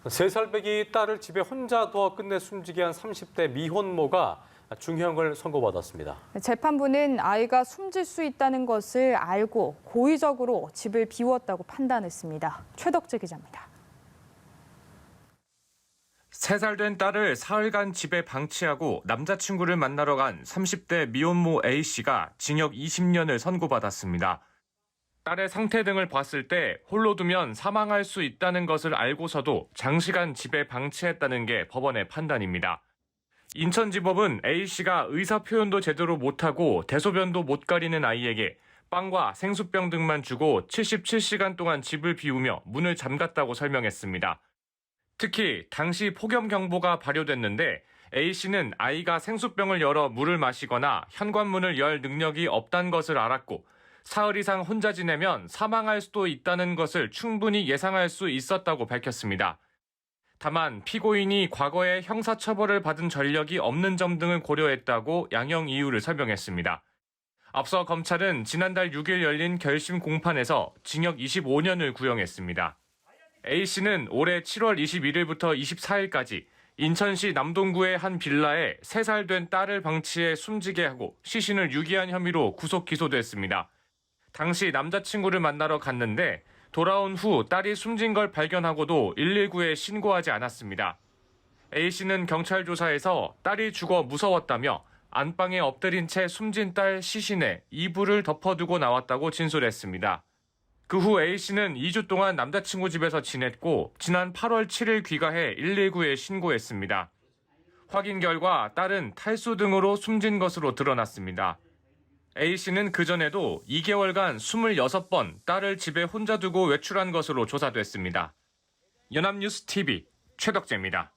3살배기 딸을 집에 혼자 두어 끝내 숨지게 한 30대 미혼모가 중형을 선고받았습니다. 재판부는 아이가 숨질 수 있다는 것을 알고 고의적으로 집을 비웠다고 판단했습니다. 최덕재 기자입니다. 3살 된 딸을 사흘간 집에 방치하고 남자친구를 만나러 간 30대 미혼모 A씨가 징역 20년을 선고받았습니다. 딸의 상태 등을 봤을 때 홀로 두면 사망할 수 있다는 것을 알고서도 장시간 집에 방치했다는 게 법원의 판단입니다. 인천지법은 A씨가 의사표현도 제대로 못하고 대소변도 못 가리는 아이에게 빵과 생수병 등만 주고 77시간 동안 집을 비우며 문을 잠갔다고 설명했습니다. 특히 당시 폭염경보가 발효됐는데 A씨는 아이가 생수병을 열어 물을 마시거나 현관문을 열 능력이 없다는 것을 알았고 사흘 이상 혼자 지내면 사망할 수도 있다는 것을 충분히 예상할 수 있었다고 밝혔습니다. 다만 피고인이 과거에 형사처벌을 받은 전력이 없는 점 등을 고려했다고 양형 이유를 설명했습니다. 앞서 검찰은 지난달 6일 열린 결심 공판에서 징역 25년을 구형했습니다. A씨는 올해 7월 21일부터 24일까지 인천시 남동구의 한 빌라에 3살 된 딸을 방치해 숨지게 하고 시신을 유기한 혐의로 구속 기소됐습니다. 당시 남자친구를 만나러 갔는데 돌아온 후 딸이 숨진 걸 발견하고도 119에 신고하지 않았습니다. A씨는 경찰 조사에서 딸이 죽어 무서웠다며 안방에 엎드린 채 숨진 딸 시신에 이불을 덮어두고 나왔다고 진술했습니다. 그 후 A씨는 2주 동안 남자친구 집에서 지냈고 지난 8월 7일 귀가해 119에 신고했습니다. 확인 결과 딸은 탈수 등으로 숨진 것으로 드러났습니다. A씨는 그전에도 2개월간 26번 딸을 집에 혼자 두고 외출한 것으로 조사됐습니다. 연합뉴스 TV 최덕재입니다.